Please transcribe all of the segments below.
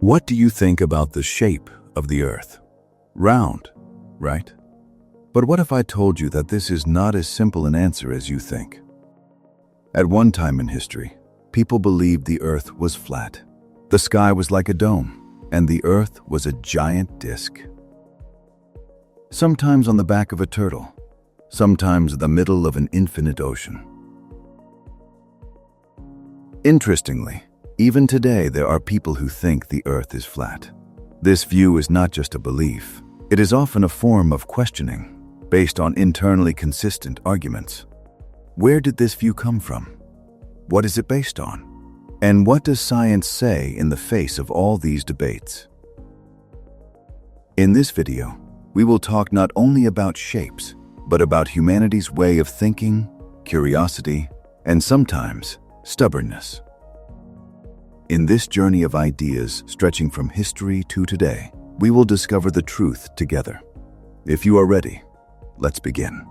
What do you think about the shape of the Earth? Round, right? But what if I told you that this is not as simple an answer as you think? At one time in history, people believed the Earth was flat. The sky was like a dome, and the Earth was a giant disk. Sometimes on the back of a turtle, sometimes in the middle of an infinite ocean. Interestingly, even today there are people who think the Earth is flat. This view is not just a belief. It is often a form of questioning, based on internally consistent arguments. Where did this view come from? What is it based on? And what does science say in the face of all these debates? In this video, we will talk not only about shapes, but about humanity's way of thinking, curiosity, and sometimes stubbornness. In this journey of ideas stretching from history to today, we will discover the truth together. If you are ready, let's begin.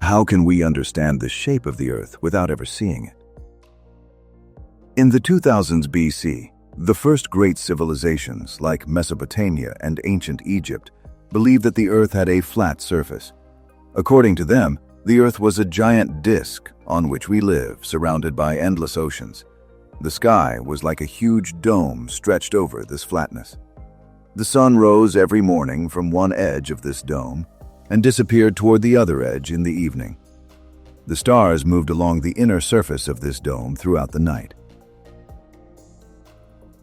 How can we understand the shape of the Earth without ever seeing it? In the 2000s BC, the first great civilizations like Mesopotamia and ancient Egypt believed that the Earth had a flat surface. According to them, the Earth was a giant disk on which we live, surrounded by endless oceans. The sky was like a huge dome stretched over this flatness. The sun rose every morning from one edge of this dome and disappeared toward the other edge in the evening. The stars moved along the inner surface of this dome throughout the night.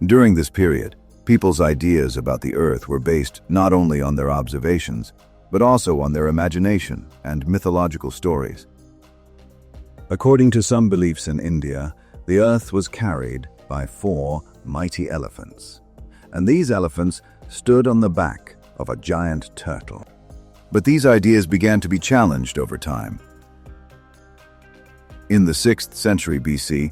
During this period, people's ideas about the Earth were based not only on their observations, but also on their imagination and mythological stories. According to some beliefs in India, the Earth was carried by 4 mighty elephants, and these elephants stood on the back of a giant turtle. But these ideas began to be challenged over time. In the 6th century BC,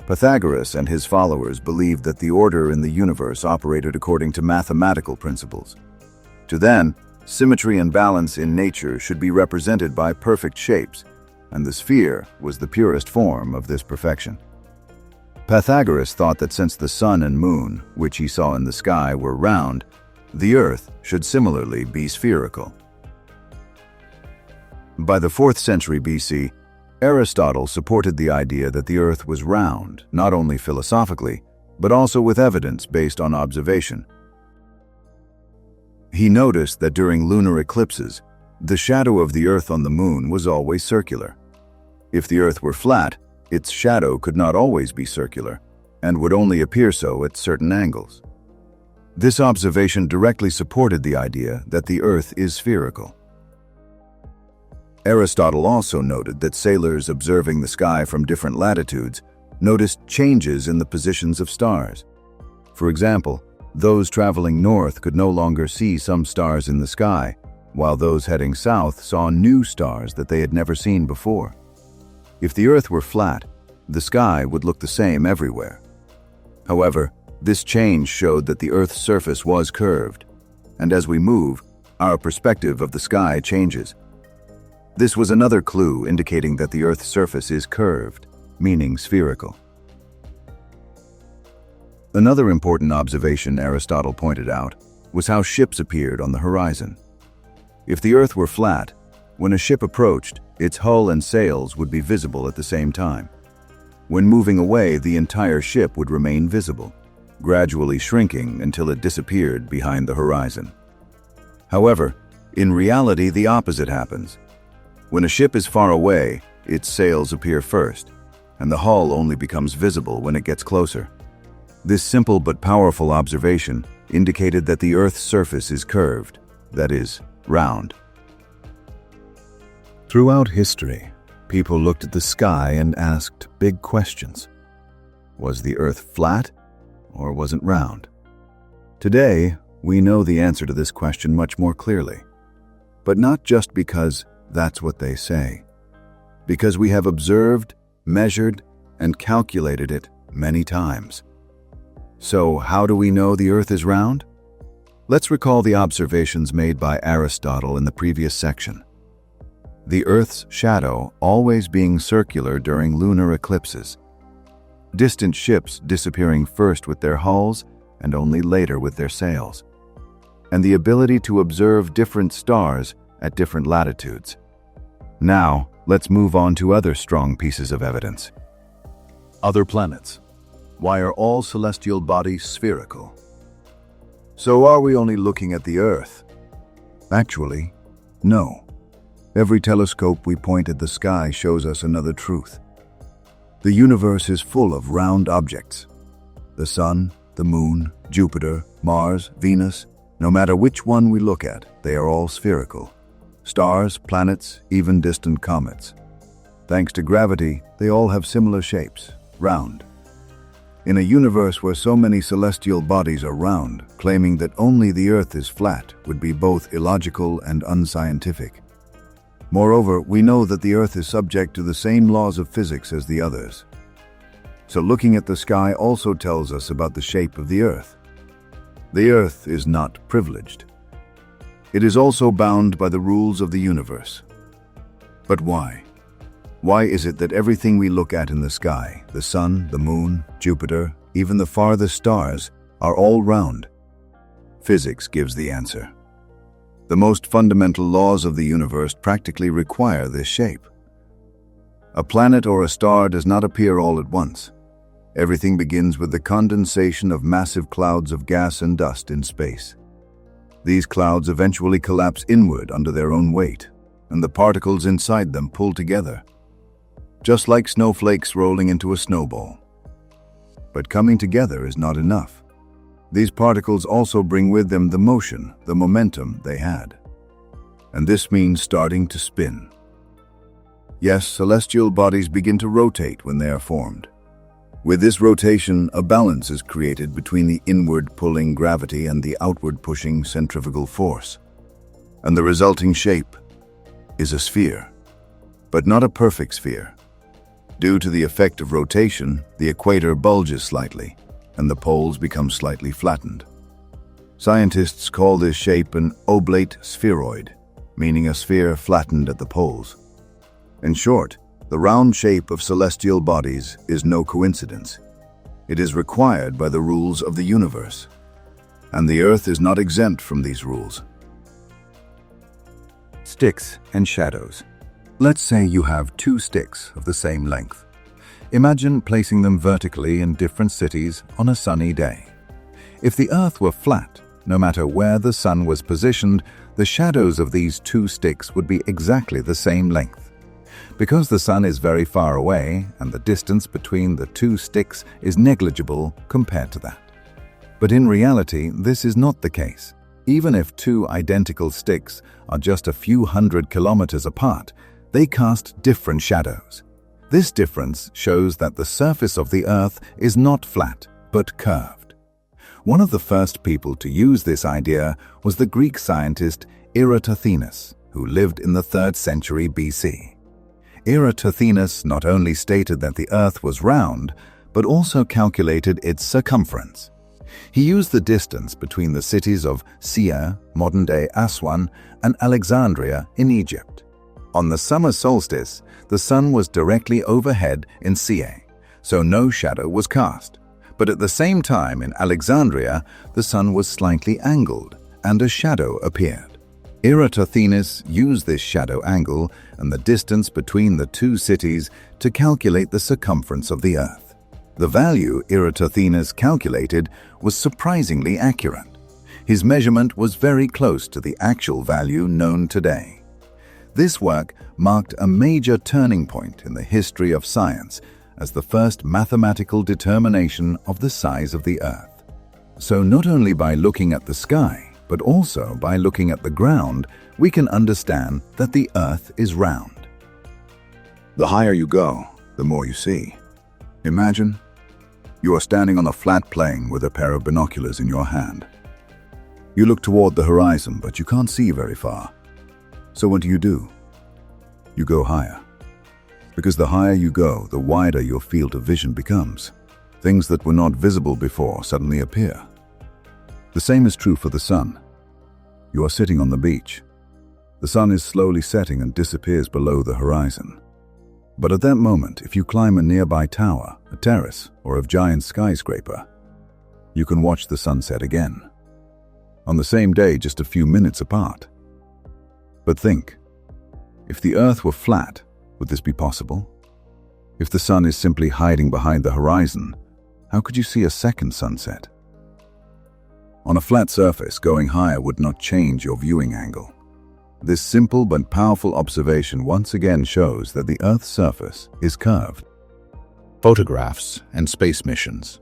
Pythagoras and his followers believed that the order in the universe operated according to mathematical principles. To them, symmetry and balance in nature should be represented by perfect shapes, and the sphere was the purest form of this perfection. Pythagoras thought that since the sun and moon, which he saw in the sky, were round, the Earth should similarly be spherical. By the 4th century BC, Aristotle supported the idea that the Earth was round, not only philosophically, but also with evidence based on observation. He noticed that during lunar eclipses, the shadow of the Earth on the moon was always circular. If the Earth were flat, its shadow could not always be circular, and would only appear so at certain angles. This observation directly supported the idea that the Earth is spherical. Aristotle also noted that sailors observing the sky from different latitudes noticed changes in the positions of stars. For example, those traveling north could no longer see some stars in the sky, while those heading south saw new stars that they had never seen before. If the Earth were flat, the sky would look the same everywhere. However, this change showed that the Earth's surface was curved, and as we move, our perspective of the sky changes. This was another clue indicating that the Earth's surface is curved, meaning spherical. Another important observation Aristotle pointed out was how ships appeared on the horizon. If the Earth were flat, when a ship approached, its hull and sails would be visible at the same time. When moving away, the entire ship would remain visible, gradually shrinking until it disappeared behind the horizon. However, in reality, the opposite happens. When a ship is far away, its sails appear first, and the hull only becomes visible when it gets closer. This simple but powerful observation indicated that the Earth's surface is curved, that is, round. Throughout history, people looked at the sky and asked big questions. Was the Earth flat, or was it round? Today, we know the answer to this question much more clearly, but not just because that's what they say, because we have observed, measured, and calculated it many times. So how do we know the Earth is round? Let's recall the observations made by Aristotle in the previous section. the Earth's shadow always being circular during lunar eclipses, distant ships disappearing first with their hulls and only later with their sails, and the ability to observe different stars at different latitudes. Now, let's move on to other strong pieces of evidence. Other planets. Why are all celestial bodies spherical? So are we only looking at the Earth? Actually, no. Every telescope we point at the sky shows us another truth. The universe is full of round objects. The Sun, the Moon, Jupiter, Mars, Venus, no matter which one we look at, they are all spherical. Stars, planets, even distant comets. Thanks to gravity, they all have similar shapes, round. In a universe where so many celestial bodies are round, claiming that only the Earth is flat would be both illogical and unscientific. Moreover, we know that the Earth is subject to the same laws of physics as the others. So looking at the sky also tells us about the shape of the Earth. The Earth is not privileged. It is also bound by the rules of the universe. But why? Why is it that everything we look at in the sky, the Sun, the Moon, Jupiter, even the farthest stars, are all round? Physics gives the answer. The most fundamental laws of the universe practically require this shape. A planet or a star does not appear all at once. Everything begins with the condensation of massive clouds of gas and dust in space. These clouds eventually collapse inward under their own weight, and the particles inside them pull together, just like snowflakes rolling into a snowball. But coming together is not enough. These particles also bring with them the motion, the momentum they had. And this means starting to spin. Yes, celestial bodies begin to rotate when they are formed. With this rotation, a balance is created between the inward pulling gravity and the outward pushing centrifugal force. And the resulting shape is a sphere, but not a perfect sphere. Due to the effect of rotation, the equator bulges slightly, and the poles become slightly flattened. Scientists call this shape an oblate spheroid, meaning a sphere flattened at the poles. In short, the round shape of celestial bodies is no coincidence. It is required by the rules of the universe, and the Earth is not exempt from these rules. Sticks and shadows. Let's say you have two sticks of the same length. Imagine placing them vertically in different cities on a sunny day. If the Earth were flat, no matter where the sun was positioned, the shadows of these two sticks would be exactly the same length. Because the sun is very far away and the distance between the two sticks is negligible compared to that. But in reality, this is not the case. Even if two identical sticks are just a few hundred kilometers apart, they cast different shadows. This difference shows that the surface of the Earth is not flat, but curved. One of the first people to use this idea was the Greek scientist Eratosthenes, who lived in the 3rd century BC. Eratosthenes not only stated that the Earth was round, but also calculated its circumference. He used the distance between the cities of Sia, modern-day Aswan, and Alexandria in Egypt. On the summer solstice, the sun was directly overhead in Sia, so no shadow was cast. But at the same time in Alexandria, the sun was slightly angled, and a shadow appeared. Eratosthenes used this shadow angle and the distance between the two cities to calculate the circumference of the Earth. The value Eratosthenes calculated was surprisingly accurate. His measurement was very close to the actual value known today. This work marked a major turning point in the history of science as the first mathematical determination of the size of the Earth. So not only by looking at the sky, but also by looking at the ground, we can understand that the Earth is round. The higher you go, the more you see. Imagine you are standing on a flat plane with a pair of binoculars in your hand. You look toward the horizon, but you can't see very far. So what do? You go higher. Because the higher you go, the wider your field of vision becomes. Things that were not visible before suddenly appear. The same is true for the sun. You are sitting on the beach. The sun is slowly setting and disappears below the horizon. But at that moment, if you climb a nearby tower, a terrace, or a giant skyscraper, you can watch the sunset again. On the same day, just a few minutes apart. But think, if the Earth were flat, would this be possible? If the sun is simply hiding behind the horizon, how could you see a second sunset? On a flat surface, going higher would not change your viewing angle. This simple but powerful observation once again shows that the Earth's surface is curved. Photographs and space missions.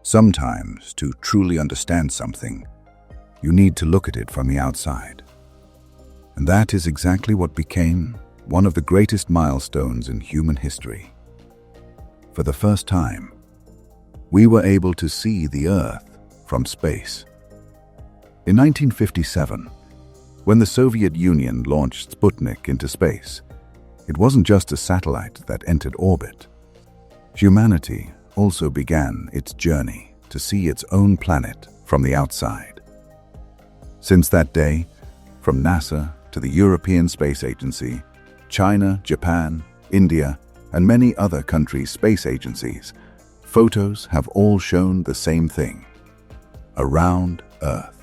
Sometimes, to truly understand something, you need to look at it from the outside. And that is exactly what became one of the greatest milestones in human history. For the first time, we were able to see the Earth from space. In 1957, when the Soviet Union launched Sputnik into space, it wasn't just a satellite that entered orbit. Humanity also began its journey to see its own planet from the outside. Since that day, from NASA to the European Space Agency, China, Japan, India, and many other countries' space agencies, photos have all shown the same thing: a round Earth.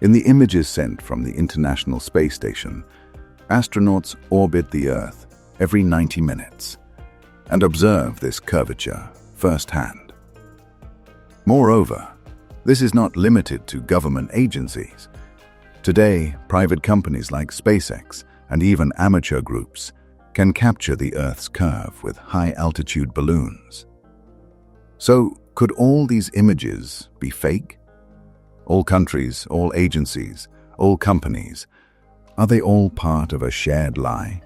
In the images sent from the International Space Station, astronauts orbit the Earth every 90 minutes and observe this curvature firsthand. Moreover, this is not limited to government agencies. Today, private companies like SpaceX and even amateur groups can capture the Earth's curve with high-altitude balloons. So, could all these images be fake? All countries, all agencies, all companies, are they all part of a shared lie?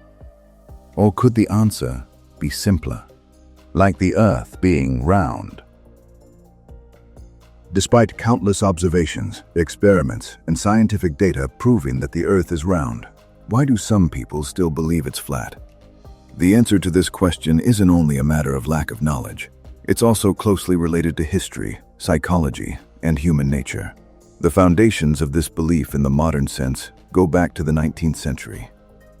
Or could the answer be simpler, like the Earth being round? Despite countless observations, experiments, and scientific data proving that the Earth is round, why do some people still believe it's flat? The answer to this question isn't only a matter of lack of knowledge. It's also closely related to history, psychology, and human nature. The foundations of this belief in the modern sense go back to the 19th century.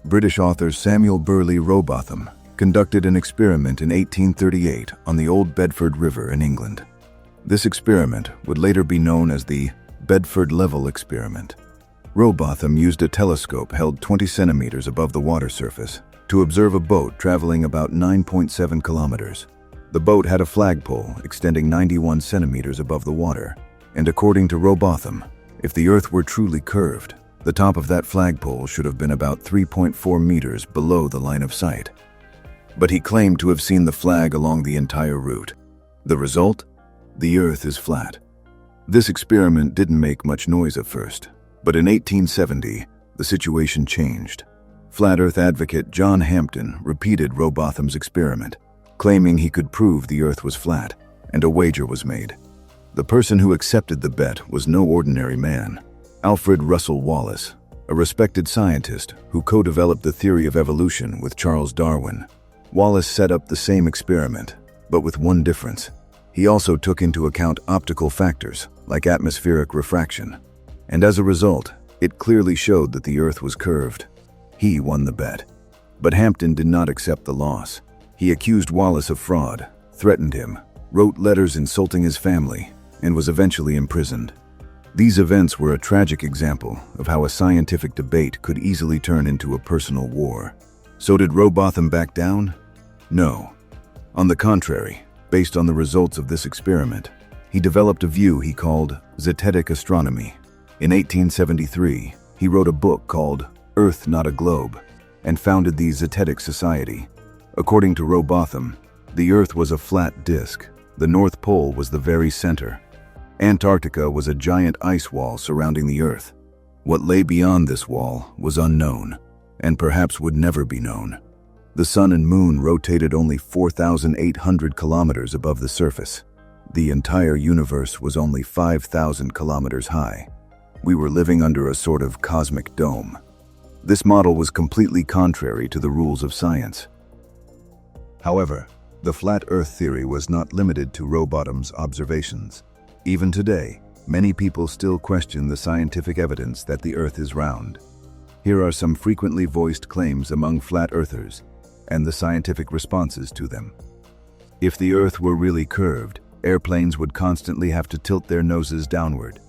British author Samuel Burley Rowbotham conducted an experiment in 1838 on the old Bedford River in England. This experiment would later be known as the Bedford Level experiment. Rowbotham used a telescope held 20 centimeters above the water surface to observe a boat traveling about 9.7 kilometers. The boat had a flagpole extending 91 centimeters above the water, and according to Rowbotham, if the Earth were truly curved, the top of that flagpole should have been about 3.4 meters below the line of sight. But he claimed to have seen the flag along the entire route. The result? The Earth is flat. This experiment didn't make much noise at first, but in 1870, the situation changed. Flat Earth advocate John Hampton repeated Rowbotham's experiment, claiming he could prove the Earth was flat, and a wager was made. The person who accepted the bet was no ordinary man. Alfred Russel Wallace, a respected scientist who co-developed the theory of evolution with Charles Darwin. Wallace set up the same experiment, but with one difference. He also took into account optical factors, like atmospheric refraction. And as a result, it clearly showed that the Earth was curved. He won the bet. But Hampton did not accept the loss. He accused Wallace of fraud, threatened him, wrote letters insulting his family, and was eventually imprisoned. These events were a tragic example of how a scientific debate could easily turn into a personal war. So did Rowbotham back down? No. On the contrary, based on the results of this experiment, he developed a view he called zetetic astronomy. In 1873, he wrote a book called Earth Not a Globe and founded the Zetetic Society. According to Rowbotham, the Earth was a flat disk. The North Pole was the very center. Antarctica was a giant ice wall surrounding the Earth. What lay beyond this wall was unknown, and perhaps would never be known. The sun and moon rotated only 4,800 kilometers above the surface. The entire universe was only 5,000 kilometers high. We were living under a sort of cosmic dome. This model was completely contrary to the rules of science. However, the flat Earth theory was not limited to Rowbotham's observations. Even today, many people still question the scientific evidence that the Earth is round. Here are some frequently voiced claims among flat earthers and the scientific responses to them. If the Earth were really curved, airplanes would constantly have to tilt their noses downward.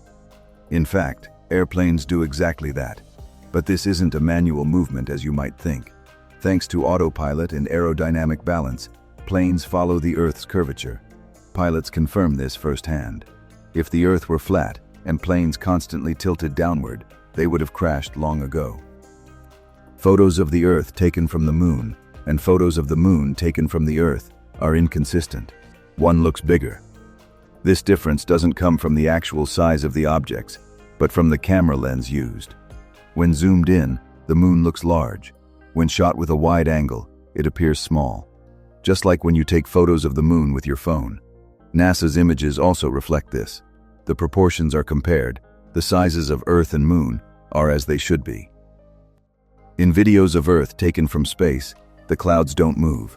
In fact, airplanes do exactly that. But this isn't a manual movement as you might think. Thanks to autopilot and aerodynamic balance, planes follow the Earth's curvature. Pilots confirm this firsthand. If the Earth were flat and planes constantly tilted downward, they would have crashed long ago. Photos of the Earth taken from the Moon and photos of the Moon taken from the Earth are inconsistent. One looks bigger. This difference doesn't come from the actual size of the objects, but from the camera lens used. When zoomed in, the Moon looks large. When shot with a wide angle, it appears small. Just like when you take photos of the Moon with your phone. NASA's images also reflect this. The proportions are compared. The sizes of Earth and Moon are as they should be. In videos of Earth taken from space, the clouds don't move.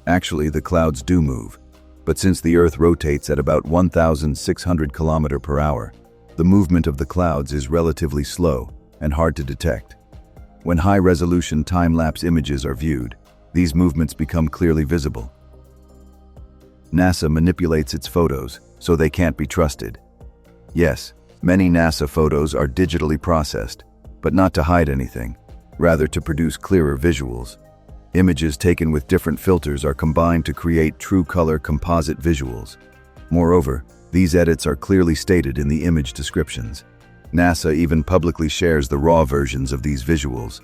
Actually, the clouds do move, but since the Earth rotates at about 1,600 km per hour, the movement of the clouds is relatively slow and hard to detect. When high-resolution time-lapse images are viewed, these movements become clearly visible. NASA manipulates its photos so they can't be trusted. Yes, many NASA photos are digitally processed, but not to hide anything, rather to produce clearer visuals. Images taken with different filters are combined to create true color composite visuals. Moreover, these edits are clearly stated in the image descriptions. NASA even publicly shares the raw versions of these visuals.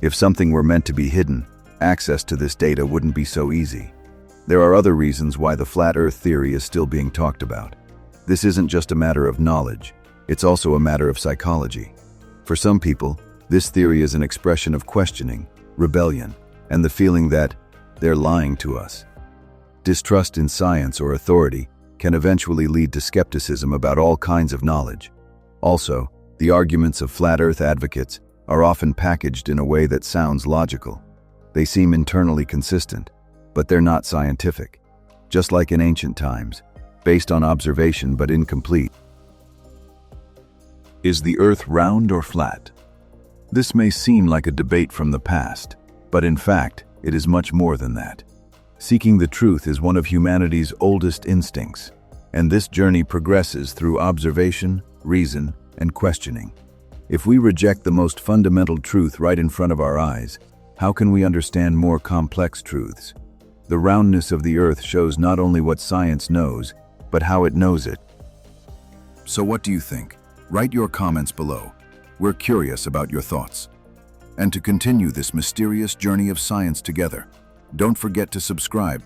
If something were meant to be hidden, access to this data wouldn't be so easy. There are other reasons why the flat Earth theory is still being talked about. This isn't just a matter of knowledge, it's also a matter of psychology. For some people, this theory is an expression of questioning, rebellion, and the feeling that they're lying to us. Distrust in science or authority can eventually lead to skepticism about all kinds of knowledge. Also, the arguments of flat Earth advocates are often packaged in a way that sounds logical. They seem internally consistent, but they're not scientific. Just like in ancient times, based on observation but incomplete. Is the Earth round or flat? This may seem like a debate from the past, but in fact, it is much more than that. Seeking the truth is one of humanity's oldest instincts, and this journey progresses through observation, reason, and questioning. If we reject the most fundamental truth right in front of our eyes, how can we understand more complex truths? The roundness of the Earth shows not only what science knows, but how it knows it. So what do you think? Write your comments below. We're curious about your thoughts. And to continue this mysterious journey of science together, don't forget to subscribe